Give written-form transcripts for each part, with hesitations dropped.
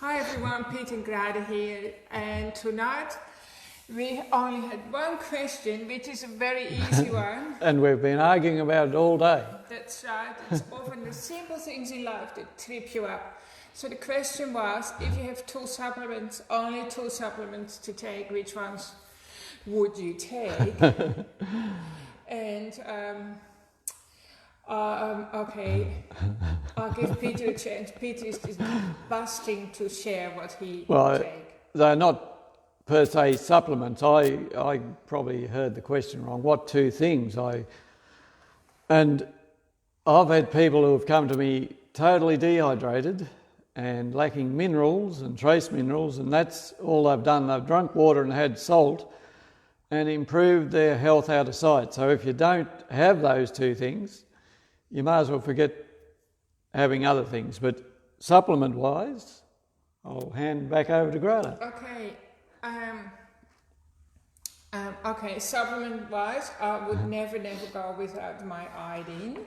Hi everyone, Pete and Grada here, and tonight we only had one question, which is a very easy one. And we've been arguing about it all day. That's right, it's often the simple things in life that trip you up. So the question was, if you have two supplements, only two supplements to take, which ones would you take? And okay, I'll give Peter a chance. Peter is just busting to share what he will take. They're not per se supplements. I probably heard the question wrong. What two things? And I've had people who have come to me totally dehydrated and lacking minerals and trace minerals, and that's all they've done. They've drunk water and had salt and improved their health out of sight. So if you don't have those two things, you might as well forget having other things. But supplement-wise, I'll hand back over to Grada. Okay, supplement-wise, I would never go without my iodine.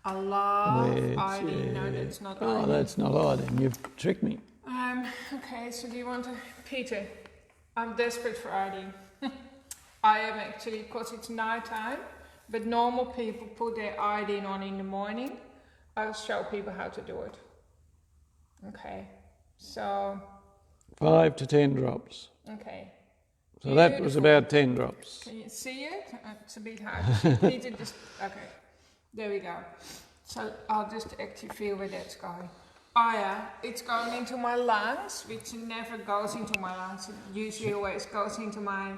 I love iodine. No, that's not iodine. Oh, that's not iodine. You've tricked me. Okay, so do you want to... Peter, I'm desperate for iodine. I am actually, because it's night time, but normal people put their iodine on in the morning. I'll show people how to do it. Okay, so... 5 to 10 drops. Okay. So beautiful. That was about 10 drops. Can you see it? It's a bit hard. Peter just... Okay, there we go. So I'll just actually feel where that's going. Oh yeah, it's going into my lungs, which never goes into my lungs. It usually always goes into my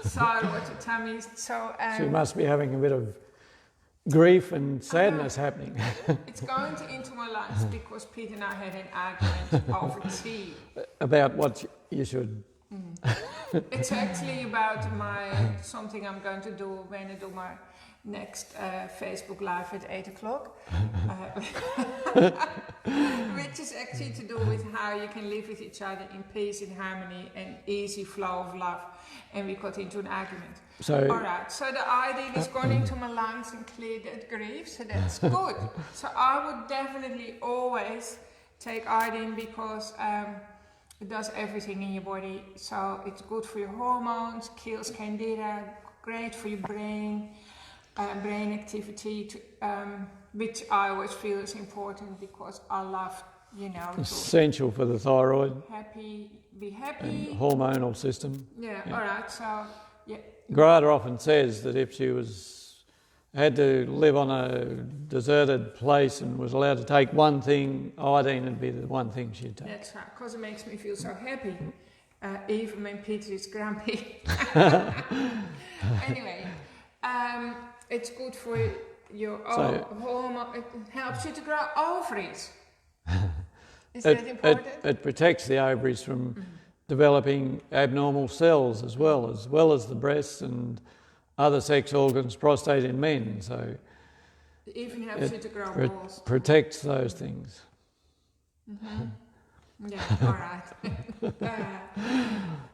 side or the tummy. So you must be having a bit of grief and sadness happening. It's going into my lungs because Pete and I had an argument over tea. About what you should... It's actually about something I'm going to do when I do my next Facebook Live at 8 o'clock. Which is actually to do with how you can live with each other in peace, in harmony, and easy flow of love. And we got into an argument. Alright, so the iodine is going into my lungs and cleared that grief, so that's good. So I would definitely always take iodine because it does everything in your body. So it's good for your hormones, kills candida, great for your brain, brain activity, which I always feel is important because I love, essential for the thyroid. Be happy. And hormonal system. Yeah. Alright, so, yeah. Grada often says that if she had to live on a deserted place and was allowed to take one thing, iodine would be the one thing she'd take. That's right, because it makes me feel so happy, even when Peter is grumpy. Anyway, it's good for your hormone. It helps you to grow ovaries. Is that important? It protects the ovaries from developing abnormal cells as well as the breasts and other sex organs, prostate in men. So it even helps you to grow balls. Protects those things. Mm-hmm. Yeah, all right.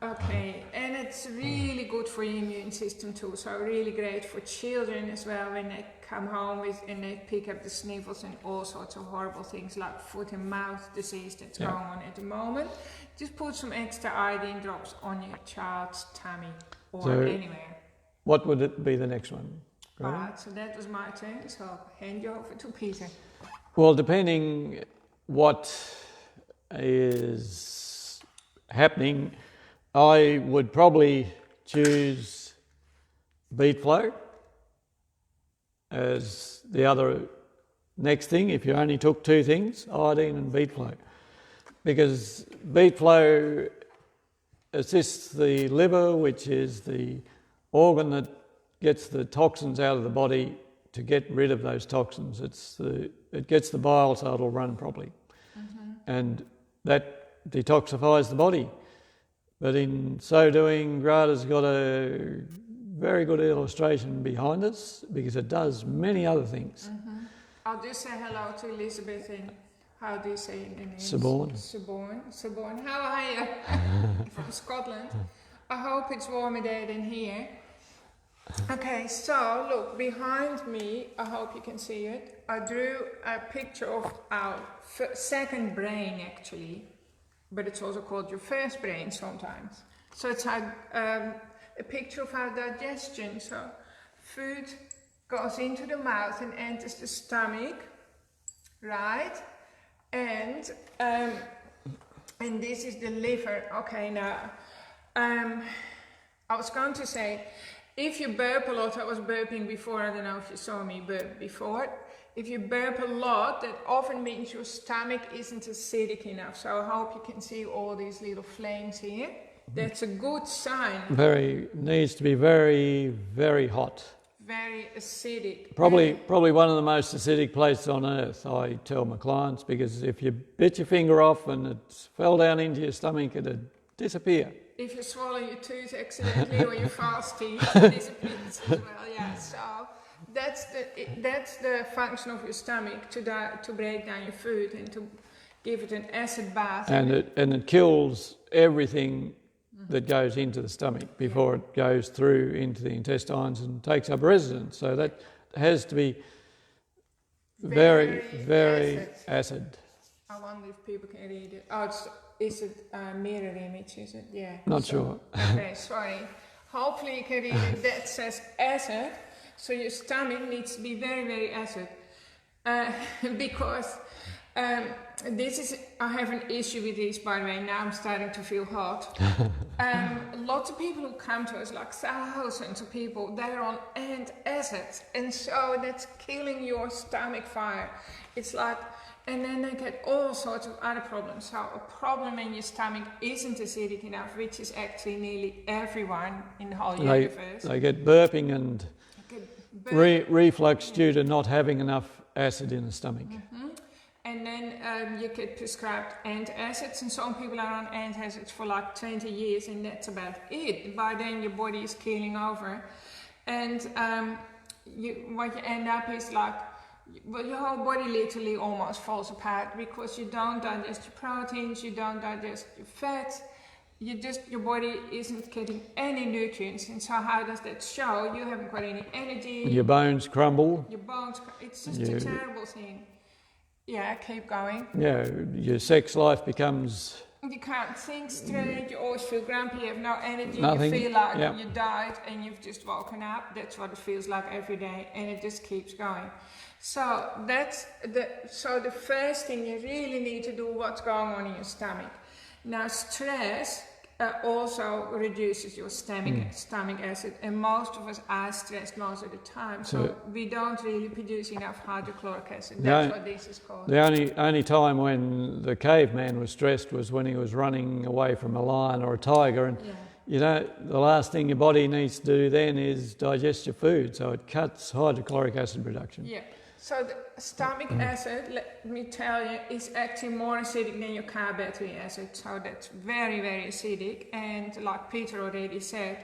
Okay, and it's really good for your immune system too. So really great for children as well when they come home and they pick up the sniffles and all sorts of horrible things like foot and mouth disease that's going on at the moment. Just put some extra iodine drops on your child's tummy or anywhere. What would it be the next one? All right, so that was my turn. So I'll hand you over to Peter. Well, depending what is happening, I would probably choose beet flow as the other next thing if you only took two things, iodine and beet flow, because beet flow assists the liver, which is the organ that gets the toxins out of the body, to get rid of those toxins. It gets the bile so it'll run properly. And that detoxifies the body. But in so doing, Grada's got a very good illustration behind us because it does many other things. I'll just say hello to Elizabeth in, how do you say it in English? Suborn. How are you? From Scotland. I hope it's warmer there than here. Okay, so look, behind me, I hope you can see it, I drew a picture of our second brain actually. but it's also called your first brain sometimes. So it's like a picture of our digestion. So food goes into the mouth and enters the stomach, right? And this is the liver. Okay, now I was going to say, if you burp a lot, I was burping before, I don't know if you saw me burp before. If you burp a lot, that often means your stomach isn't acidic enough. So I hope you can see all these little flames here. That's a good sign. Needs to be very, very hot. Very acidic. Probably one of the most acidic places on earth, I tell my clients, because if you bit your finger off and it fell down into your stomach, it'd disappear. If you swallow your tooth accidentally or you're fasting, it disappears as well. Yeah. So that's the function of your stomach, to break down your food and to give it an acid bath. And it kills everything that goes into the stomach before it goes through into the intestines and takes up residence. So that has to be very, very acid. I wonder if people can read it. Oh, is it a mirror image, is it? Yeah. Not sure. Okay, sorry. Hopefully you can read it. That says acid. So your stomach needs to be very, very acid. Because I have an issue with this, by the way. Now I'm starting to feel hot. Lots of people who come to us, like thousands of people, they're on antacids, and so that's killing your stomach fire. It's like, and then they get all sorts of other problems. So a problem in your stomach isn't acidic enough, which is actually nearly everyone in the whole universe. They get burping and reflux due to not having enough acid in the stomach. Mm-hmm. And then you get prescribed antacids, and some people are on antacids for like 20 years, and that's about it. By then your body is keeling over, and what you end up is like, well, your whole body literally almost falls apart, because you don't digest your proteins, you don't digest your fats, your body isn't getting any nutrients. And so how does that show? You haven't got any energy. Your bones crumble. It's just a terrible thing. Yeah, keep going. Yeah, your sex life becomes... You can't think straight, you always feel grumpy, you have no energy, Nothing. You feel like you died and you've just woken up. That's what it feels like every day, and it just keeps going. So the first thing you really need to do, what's going on in your stomach. Now stress also reduces your stomach acid, and most of us are stressed most of the time, so we don't really produce enough hydrochloric acid. That's what this is called. The only time when the caveman was stressed was when he was running away from a lion or a tiger, and the last thing your body needs to do then is digest your food, so it cuts hydrochloric acid production. Yeah. So the stomach acid, let me tell you, is actually more acidic than your car battery acid. So that's very, very acidic. And like Peter already said,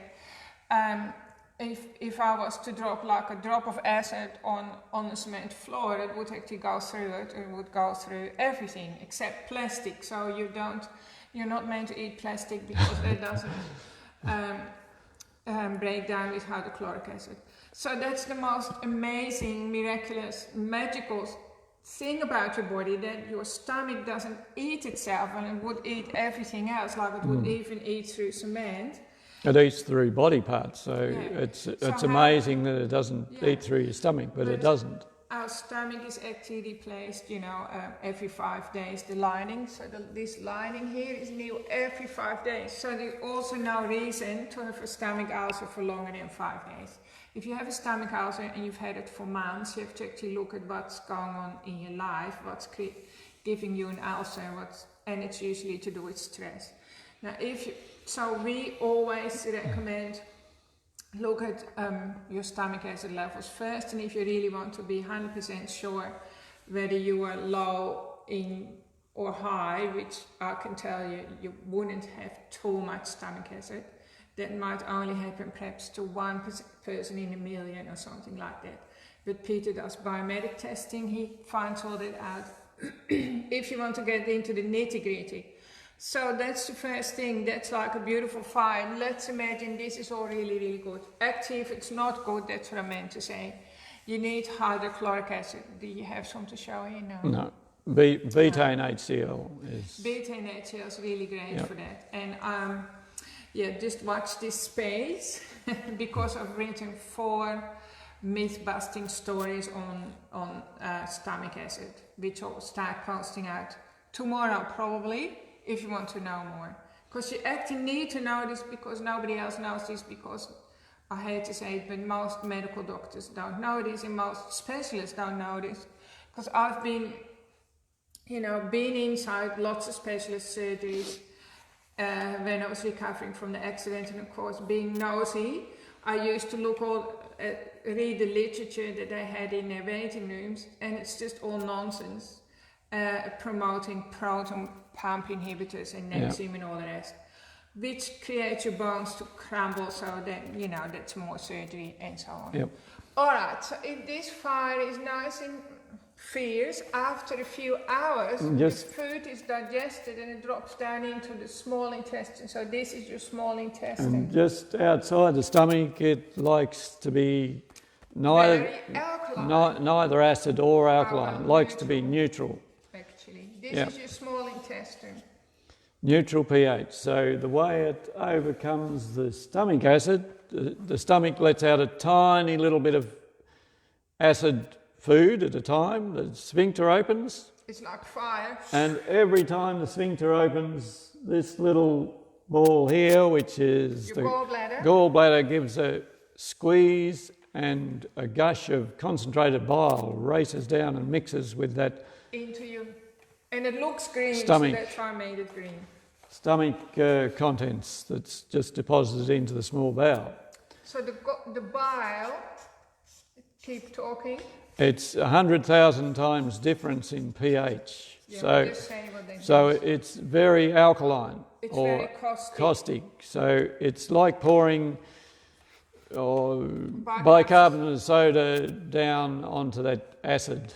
if I was to drop like a drop of acid on the cement floor, it would actually go through it. It would go through everything except plastic. So you're not meant to eat plastic, because it doesn't break down with hydrochloric acid. So that's the most amazing, miraculous, magical thing about your body, that your stomach doesn't eat itself, and it would eat everything else, like it would even eat through cement. It eats through body parts, so it's amazing that it doesn't eat through your stomach, but it doesn't. Our stomach is actually replaced, every 5 days, the lining. So this lining here is new every 5 days. So there's also no reason to have a stomach ulcer for longer than 5 days. If you have a stomach ulcer and you've had it for months, you have to actually look at what's going on in your life, what's giving you an ulcer, and it's usually to do with stress. Now, so we always recommend look at your stomach acid levels first, and if you really want to be 100% sure whether you are low or high, which I can tell you wouldn't have too much stomach acid. That might only happen perhaps to one person in a million or something like that. But Peter does biomedic testing, he finds all that out. If you want to get into the nitty-gritty. So that's the first thing, that's like a beautiful fire. Let's imagine this is all really, really good. Actually, if it's not good, that's what I meant to say. You need hydrochloric acid. Do you have some to show here? No. betaine HCl is... Betaine HCl is really great for that. And just watch this space because I've written 4 myth-busting stories on stomach acid, which I'll start posting out tomorrow probably, if you want to know more. Because you actually need to know this because nobody else knows this, because I hate to say it, but most medical doctors don't know this and most specialists don't know this. Because I've been inside lots of specialist surgeries when I was recovering from the accident, and of course being nosy, I used to read the literature that they had in their waiting rooms, and it's just all nonsense, promoting proton pump inhibitors and Nexium and all the rest, which creates your bones to crumble, so that, that's more surgery and so on. Yep. Alright, so if this fire is nice and fierce, after a few hours, this food is digested and it drops down into the small intestine. So this is your small intestine. And just outside the stomach, it likes to be neither acid or alkaline. It likes to be neutral. Actually, this is your small intestine. Neutral pH. So the way it overcomes the stomach acid, the stomach lets out a tiny little bit of acid food at a time. The sphincter opens. It's like fire. And every time the sphincter opens, this little ball here, which is your gallbladder, gives a squeeze, and a gush of concentrated bile races down and mixes with that into you. And it looks green, stomach, so that's why I made it green. Stomach contents that's just deposited into the small bowel. So the bile, keep talking. It's 100,000 times difference in pH. Yeah, so it's very alkaline. It's or very caustic. So it's like pouring bicarbonate of soda down onto that acid,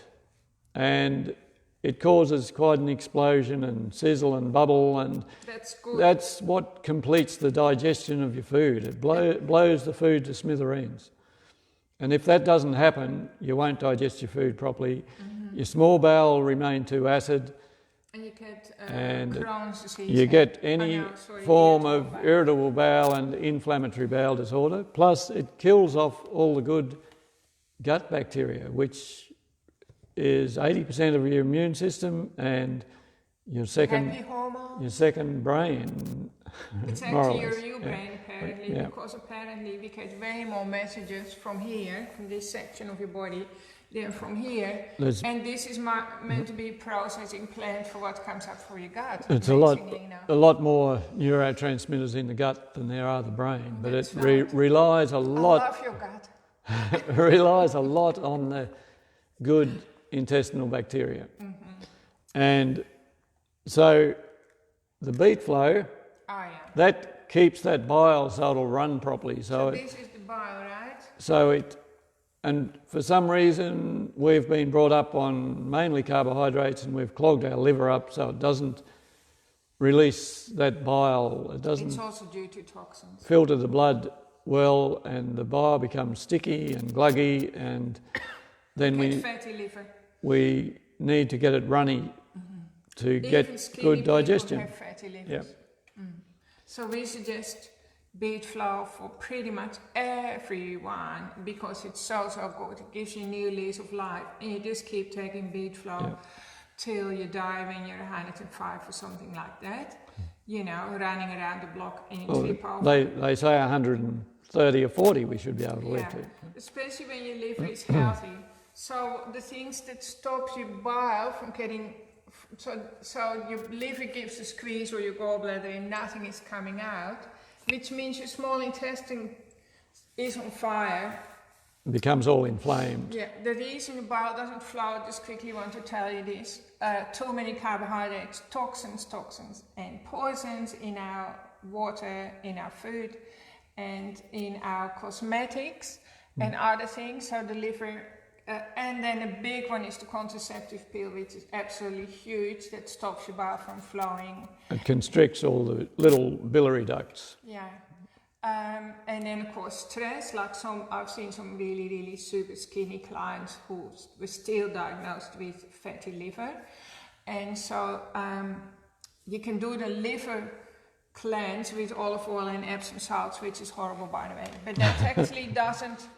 and it causes quite an explosion and sizzle and bubble, and that's good. That's what completes the digestion of your food. It blows the food to smithereens. And if that doesn't happen, you won't digest your food properly. Mm-hmm. Your small bowel will remain too acid. And you get Crohn's disease. You get any form of irritable bowel and inflammatory bowel disorder. Plus, it kills off all the good gut bacteria, which is 80% of your immune system and your second brain. It's actually your real brain, apparently, because apparently we get way more messages from here, from this section of your body, than from here. And this is meant to be a processing plant for what comes up for your gut. It's a lot more neurotransmitters in the gut than there are the brain, but it relies a lot. I love your gut. It relies a lot on the good intestinal bacteria. Mm-hmm. And so the beet flow, that keeps that bile so it'll run properly. So this is the bile, right? And for some reason we've been brought up on mainly carbohydrates, and we've clogged our liver up so it doesn't release that bile. It's also due to toxins. Filter the blood well, and the bile becomes sticky and gluggy, and then fatty liver. We need to get it runny to get good digestion. Have fatty livers. So we suggest beet flow for pretty much everyone because it's so good. It gives you a new lease of life, and you just keep taking beet flow till you die when you're 105 or something like that. Running around the block and you trip over. They say 130 or 40 we should be able to live to. Especially when your liver is healthy. So the things that stop your bile from getting, so your liver gives a squeeze, or your gallbladder, and nothing is coming out, which means your small intestine is on fire. It becomes all inflamed. Yeah, the reason the bile doesn't flow, I just quickly want to tell you this, too many carbohydrates, toxins, and poisons in our water, in our food, and in our cosmetics and other things, so the liver. And then a big one is the contraceptive pill, which is absolutely huge, that stops your bile from flowing. It constricts all the little biliary ducts. Yeah. And then, of course, stress, I've seen some really, really super skinny clients who were still diagnosed with fatty liver. And so you can do the liver cleanse with olive oil and Epsom salts, which is horrible, by the way. But that actually doesn't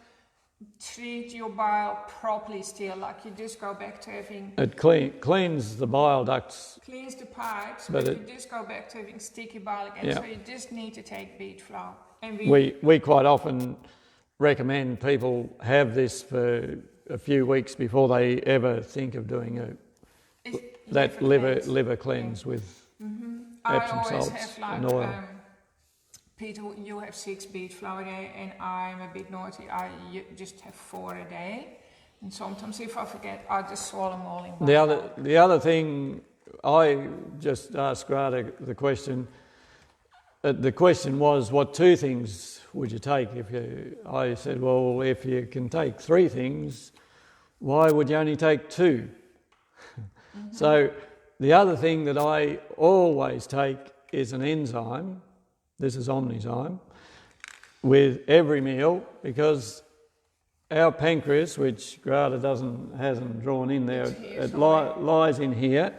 treat your bile properly still. Like, you just go back to having... It cleans the bile ducts. Cleans the pipes, but you just go back to having sticky bile again. Yeah. So you just need to take beet flour. And we quite often recommend people have this for a few weeks before they ever think of doing that liver cleanse with Epsom salts and oil. Peter, you have 6 beet flour a day, and I'm a bit naughty. I just have 4 a day, and sometimes if I forget, I just swallow them all in one. The other thing, I just asked Grata the question. The question was, what 2 things would you take? I said, well, if you can take 3 things, why would you only take 2? So the other thing that I always take is an enzyme. This is Omnizyme, with every meal, because our pancreas, which Grata hasn't drawn in there, it lies in here.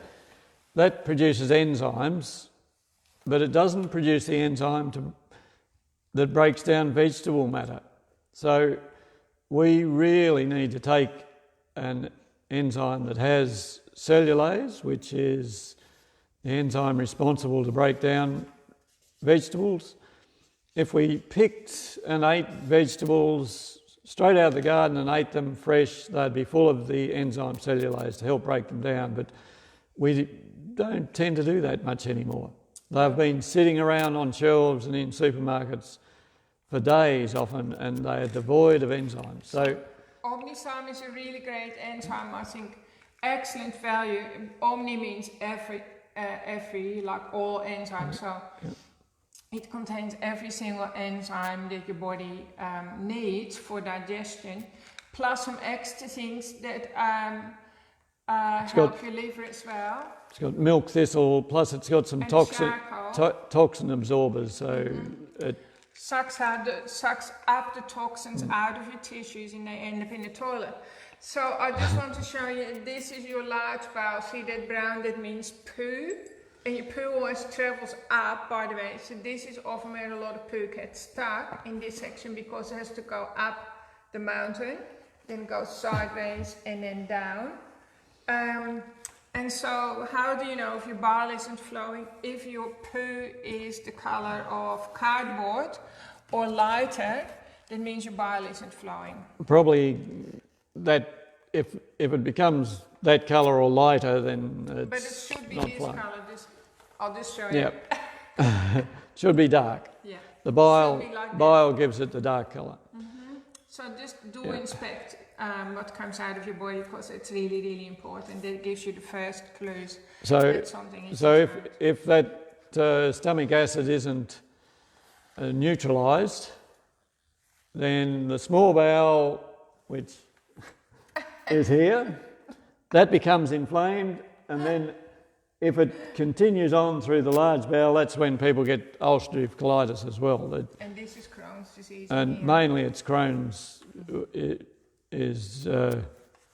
That produces enzymes, but it doesn't produce the enzyme that breaks down vegetable matter. So we really need to take an enzyme that has cellulase, which is the enzyme responsible to break down vegetables. If we picked and ate vegetables straight out of the garden and ate them fresh, they'd be full of the enzyme cellulase to help break them down, but we don't tend to do that much anymore. They've been sitting around on shelves and in supermarkets for days often, and they are devoid of enzymes. So Omnizyme is a really great enzyme, I think. Excellent value. Omni means every, like all enzymes. So it contains every single enzyme that your body needs for digestion, plus some extra things that help your liver as well. It's got milk thistle, plus it's got some toxin absorbers, so it sucks up the toxins out of your tissues, and they end up in the toilet. So I just want to show you, this is your large bowel. See that brown, that means poo. And your poo always travels up, by the way. So this is often where a lot of poo gets stuck, in this section, because it has to go up the mountain, then go sideways and then down. And so how do you know if your bile isn't flowing? If your poo is the color of cardboard or lighter, that means your bile isn't flowing. Probably that if it becomes that color or lighter, then it's but it should be not this flowing. color. I'll just show you. Yep. Should be dark. Yeah. The bile gives it the dark color. Mm-hmm. So just inspect what comes out of your body, because it's really, really important. That gives you the first clues that something is if that stomach acid isn't neutralised, then the small bowel, which is here, that becomes inflamed, and then if it continues on through the large bowel, that's when people get ulcerative colitis as well. And this is Crohn's disease. And mainly it's Crohn's is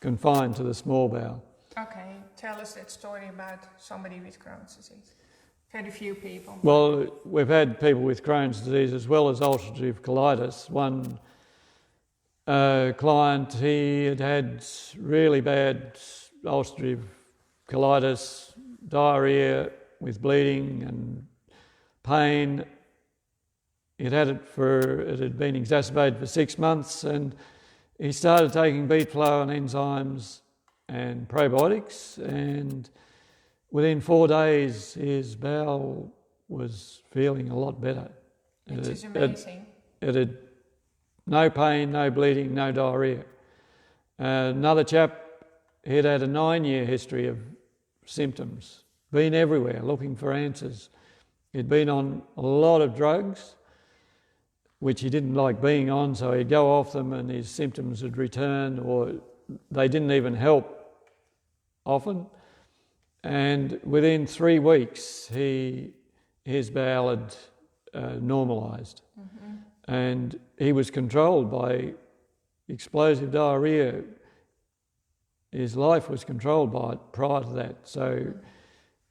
confined to the small bowel. Okay, tell us that story about somebody with Crohn's disease. Had a few people. Well, we've had people with Crohn's disease as well as ulcerative colitis. One client, he had really bad ulcerative colitis, diarrhea with bleeding and pain. It had been exacerbated for 6 months, and he started taking beet flour and enzymes and probiotics, and within 4 days his bowel was feeling a lot better. Which is amazing. It had no pain, no bleeding, no diarrhea. Another chap, he'd had a 9-year history of symptoms, been everywhere looking for answers. He'd been on a lot of drugs, which he didn't like being on, so he'd go off them and his symptoms would return, or they didn't even help often. And within 3 weeks, his bowel had normalised. Mm-hmm. And he was controlled by explosive diarrhea. his life was controlled by it prior to that. So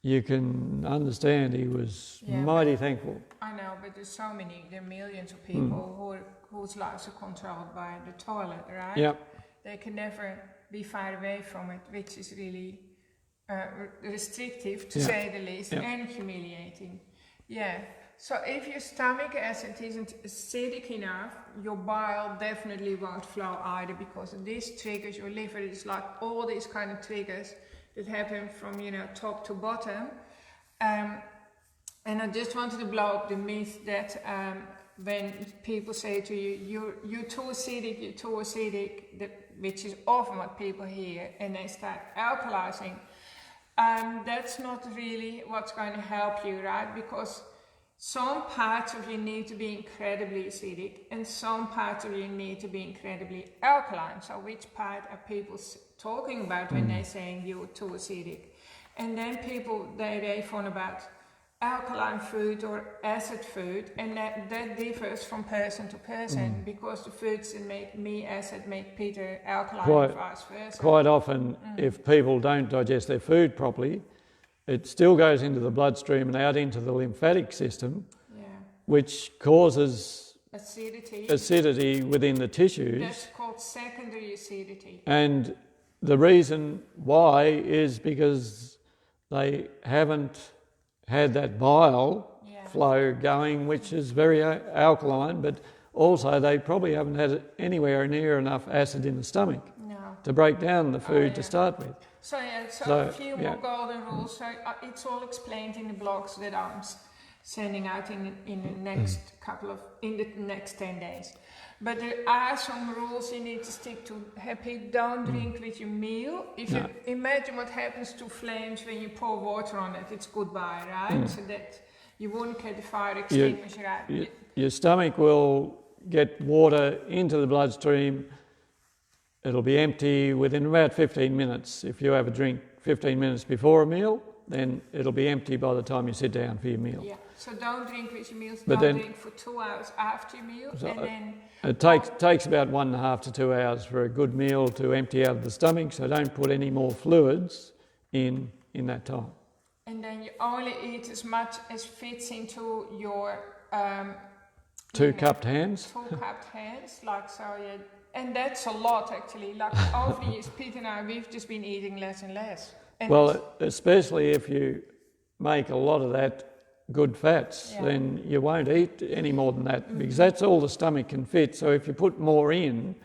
you can understand he was mighty thankful. I know, but there are millions of people whose lives are controlled by the toilet, right? Yep. They can never be far away from it, which is really restrictive, to say the least, and humiliating. Yeah. So if your stomach acid isn't acidic enough, your bile definitely won't flow either, because this triggers your liver. It's like all these kind of triggers that happen from, top to bottom. And I just wanted to blow up the myth that when people say to you, you're too acidic, which is often what people hear, and they start alkalizing. That's not really what's going to help you, right? Because some parts of you need to be incredibly acidic, and some parts of you need to be incredibly alkaline. So which part are people talking about when they're saying you're too acidic? And then people, they rave on about alkaline food or acid food, and that differs from person to person, because the foods that make me acid make Peter alkaline, and vice versa. Quite often, if people don't digest their food properly, it still goes into the bloodstream and out into the lymphatic system, which causes acidity within the tissues. That's called secondary acidity. And the reason why is because they haven't had that bile flow going, which is very alkaline, but also they probably haven't had anywhere near enough acid in the stomach to break down the food to start with. So a few more golden rules. So it's all explained in the blogs that I'm sending out in the next 10 days. But there are some rules you need to stick to. Happy, don't drink with your meal. If you imagine what happens to flames when you pour water on it, it's goodbye, right? So that you wouldn't get the fire extinguisher out. Your stomach will get water into the bloodstream. It'll be empty within about 15 minutes. If you have a drink 15 minutes before a meal, then it'll be empty by the time you sit down for your meal. Yeah, so don't drink with your meals, drink for 2 hours after your meal. So and then it takes about 1.5 to 2 hours for a good meal to empty out of the stomach, so don't put any more fluids in that time. And then you only eat as much as fits into your... Two cupped hands, like so, and that's a lot actually. Like over the years, Pete and I, we've just been eating less and less. And especially if you make a lot of that good fats, then you won't eat any more than that, because that's all the stomach can fit. So if you put more in,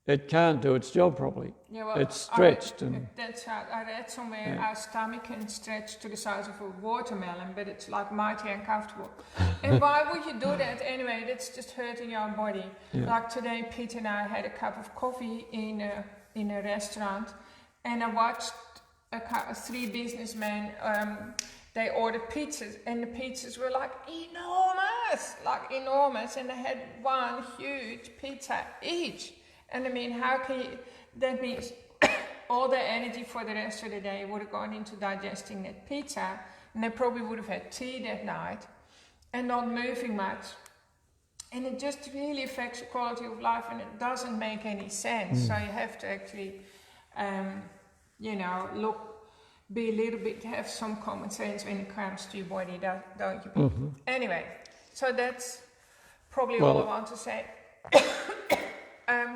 it can't do its job properly. It's stretched. That's how I read somewhere our stomach can stretch to the size of a watermelon, but it's like mighty uncomfortable. And why would you do that anyway? That's just hurting your body. Like today, Pete and I had a cup of coffee in a restaurant, and I watched 3 businessmen. They ordered pizzas, and the pizzas were like enormous, and they had one huge pizza each. And I mean, how can you, that means all their energy for the rest of the day would have gone into digesting that pizza, and they probably would have had tea that night and not moving much. And it just really affects the quality of life, and it doesn't make any sense. So you have to actually, be a little bit, have some common sense when it comes to your body, don't you? Anyway, so that's probably all I want to say.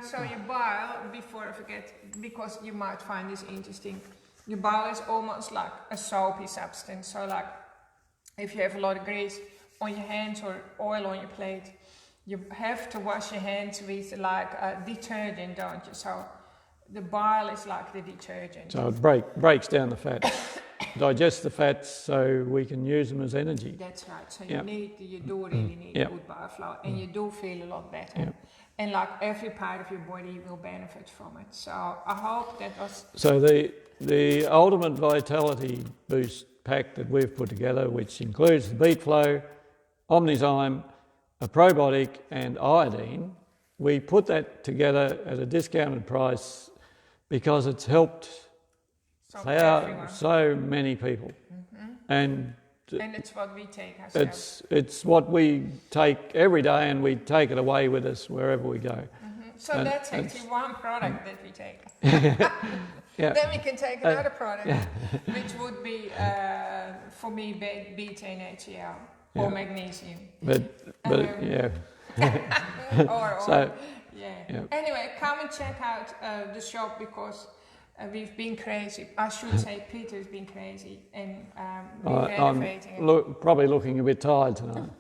So your bile, before I forget, because you might find this interesting, your bile is almost like a soapy substance. So like if you have a lot of grease on your hands or oil on your plate, you have to wash your hands with like a detergent, don't you? So the bile is like the detergent. So it breaks down the fats, digests the fats so we can use them as energy. That's right. So you do really need good bile flow, and you do feel a lot better. And like every part of your body will benefit from it. So I hope that was... So the ultimate vitality boost pack that we've put together, which includes the beet flow, Omnizyme, a probiotic and iodine, we put that together at a discounted price because it's helped so many people. And it's what we take ourselves. It's what we take every day, and we take it away with us wherever we go. So that's actually one product that we take. Then we can take another product, which would be, for me, beta and HCl or magnesium. But or Anyway, come and check out the shop because we've been crazy. I should say Peter's been crazy and renovating I'm probably looking a bit tired tonight.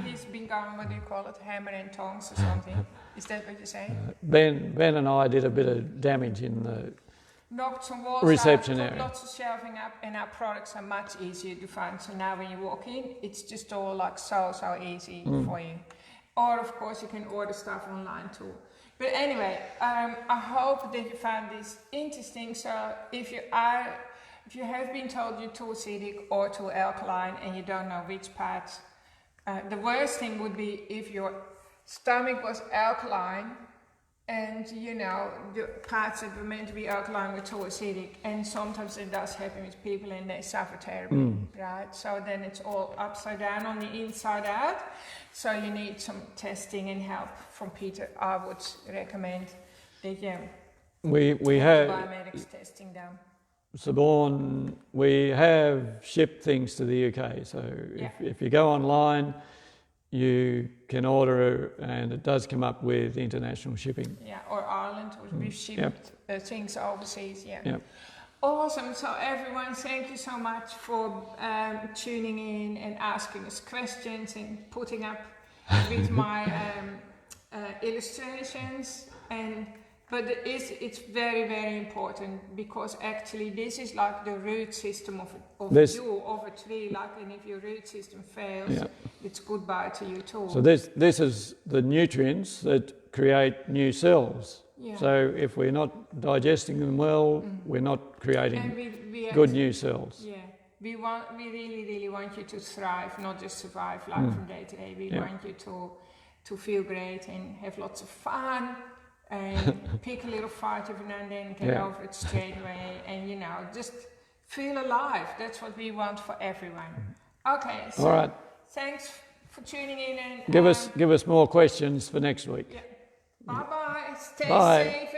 He's been going, what do you call it, hammer and tongs or something. Is that what you're saying? Ben and I did a bit of damage in the knocked some walls reception out, area. Lots of shelving up, and our products are much easier to find. So now when you walk in, it's just all like so easy for you. Or of course you can order stuff online too. But anyway, I hope that you found this interesting. So if you have been told you're too acidic or too alkaline and you don't know which parts, the worst thing would be if your stomach was alkaline and the parts that were meant to be alkaline were too acidic, and sometimes it does happen with people and they suffer terribly, right? So then it's all upside down on the inside out. So you need some testing and help from Peter. I would recommend that we have biomedics testing done. Siobhan, we have shipped things to the UK. So if you go online, you can order and it does come up with international shipping. Yeah, or Ireland, or we've shipped things overseas, Awesome. So everyone, thank you so much for tuning in and asking us questions and putting up with my illustrations. But it's very, very important because actually this is like the root system of a tree. Like, and if your root system fails, it's goodbye to you too. So this is the nutrients that create new cells. Yeah. So if we're not digesting them well, we're not creating good new cells. Yeah, we really, really want you to thrive, not just survive from day to day. We want you to feel great and have lots of fun. And pick a little fight every now and then, get over it straight away, and just feel alive. That's what we want for everyone. Okay, so all right. Thanks for tuning in, and give us more questions for next week. Yeah. Bye bye. Stay safe.